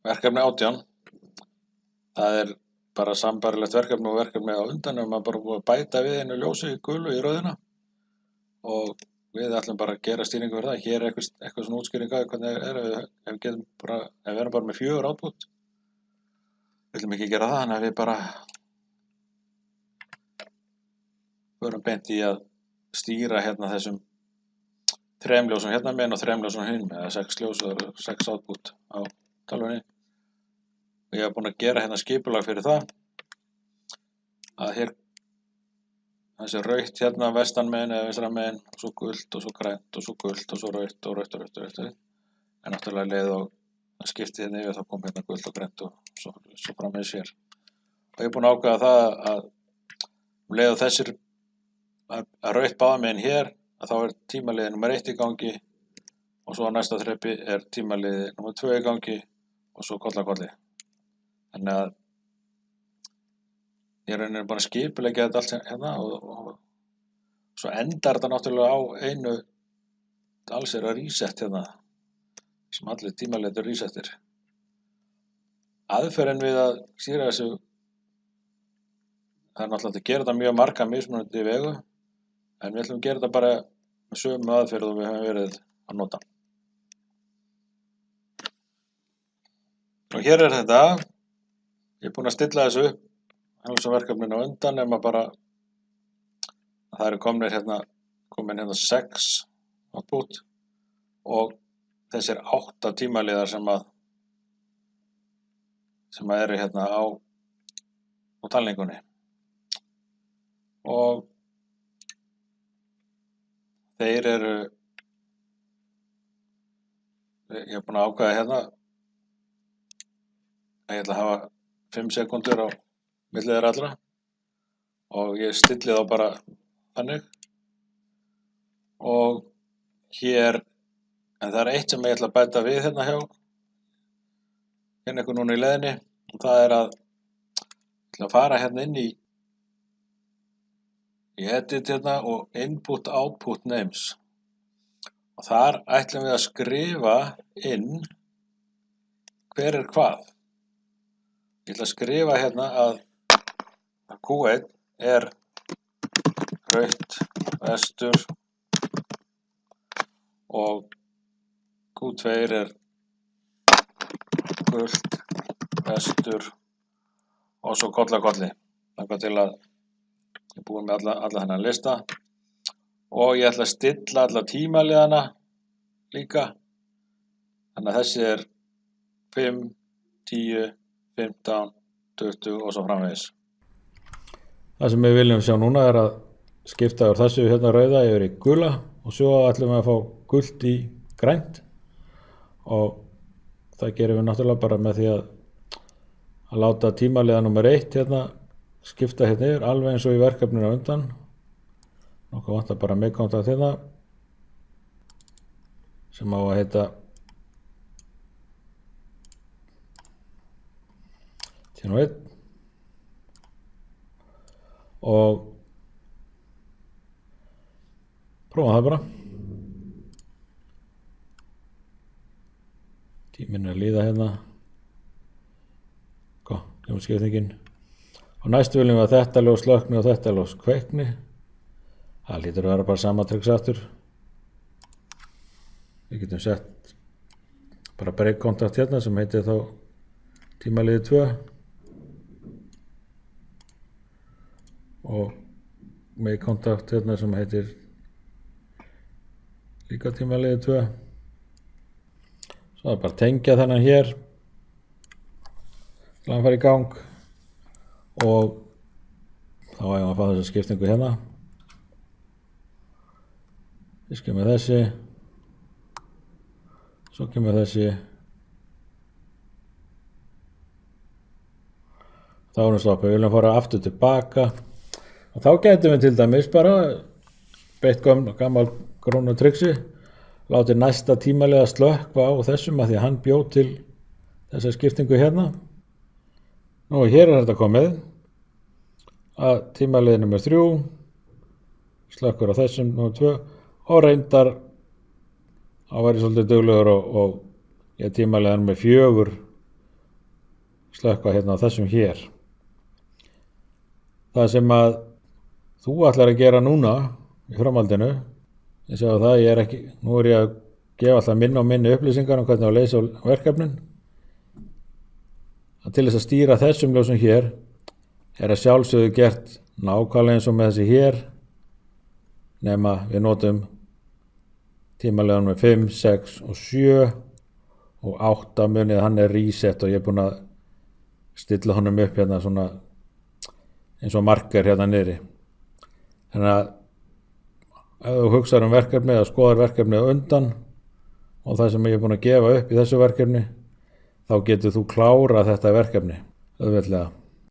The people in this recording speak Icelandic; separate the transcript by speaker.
Speaker 1: verkefni 18. Það er bara sambarilegt verkefni og verkefni á undan ef maður bara búið að bæta við einu ljósi gulu í rauðina og við ætlum bara að gera stýringu fyrir það. Hér er eitthvað svona útskýring á hvernig ef við erum bara með 4 output. Við viljum ekki gera það, þannig að við bara förum beint í að stýra hérna þessum 3 ljósum hérna megin og 3 ljósum hinn með 6 ljós og 6 output á tölvunni. Ég hef búin að gera hérna skipulag fyrir það að hér þessi rautt hérna vestan megin eða vinstra megin og svo gult og svo grænt og svo gult og svo rautt og rautt en náttúrulega leið og það skipti hérna yfir þá kom hérna gult og grænt og svo framvegis hér og ég er búin að ákveða það að leið og þessir að rautt báða megin hér að þá er tímaliði nummer 1 í gangi og svo á næsta þrepi er tímaliði nummer 2 í gangi og svo koll af kolli. Þannig að ég er rauninni búin að skipuleggja þetta allt hérna og svo endar þetta náttúrulega á einu alls er að reset hérna sem allir tímaliðir resetir. Aðferðin við að stýra þessu það er náttúrulega að gera þetta mjög marga mismunandi vegu en við ætlum að gera þetta bara með sömu aðferð og við höfum verið að nota. Og hér er þetta. Ég er búin að stilla þessu upp alveg sem verkefninu á undan nema bara að það eru komin hérna 6 output og þessir 8 tímaliðar sem eru hérna á talningunni. Og þeir eru ég er búin að ákveða hérna að ég ætla að hafa 5 sekúndur á milli þeirra allra og ég stilli þá bara þannig og hér en það er eitt sem ég ætla að bæta við hérna hjá ykkur núna í leiðinni og það er að ég ætla að fara hérna inn í edit hérna og input output names og þar ætlum við að skrifa inn hver er hvað. Ég ætla að skrifa hérna að Q1 er rautt vestur og Q2 er gult vestur og svo koll af kolli. Þangað til að ég er búinn með alla þennan lista og ég ætla að stilla alla tímaliðana líka. Þannig að þessi er 5, 10, 15, 20 og svo framvegis. Það sem við viljum sjá núna er að skipta úr þessu hérna rauða yfir í gula og svo ætlum við að fá gult í grænt og það gerum við náttúrulega bara með því að láta tímaliða nummer 1 hérna skipta hérna yfir alveg eins og í verkefninu á undan. Nokkuð vantar bara meðkontakt hérna sem á að heita Tíma 1 og prófa það bara. Tíminn er að líða hérna. Kemur skiptingin. Og næst viljum við að þetta ljós slökkni og þetta ljós kveikni. Það hlýtur að vera bara sama tricks aftur. Við getum sett bara break kontakt hérna sem heitir þá tímaliði 2. Og með kontakt hérna sem heitir líka tímaliði 2. Svo er bara að tengja þennan hér til hann fara í gang og þá eigum við að fá þessa skiptingu hérna. Fyrst kemur þessi, svo kemur þessi. Þá erum við stoppað, við viljum fara aftur tilbaka. Og þá getum við til dæmis bara beitt gammal grónu triksi, látið næsta tímaliða slökkva á þessum að því að hann bjó til þessa skiptingu hérna. Nú hér er þetta komið að tímaliði nummer 3 slökkur á þessum nummer 2 og reyndar á væri svolítið duglegur og ég tímaliða nummer 4 slökkva hérna á þessum hér. Það sem að þú ætlar að gera núna í framhaldinu, ég sjá það, nú er ég að gefa alltaf minni og minni upplýsingar hvernig að leysa verkefnin. Til þess að stýra þessum ljósum hér er að sjálfsögðu gert nákvæmlega eins og með þessi hér, nema við notum tímalega með 5, 6 og 7 og 8 munið, hann er reset og ég er búinn að stilla honum upp hérna svona eins og marker hérna niðri. Þannig að ef þú hugsar verkefni eða skoðar verkefni undan og það sem ég er búinn að gefa upp í þessu verkefni, þá getur þú klárað þetta verkefni auðveldlega.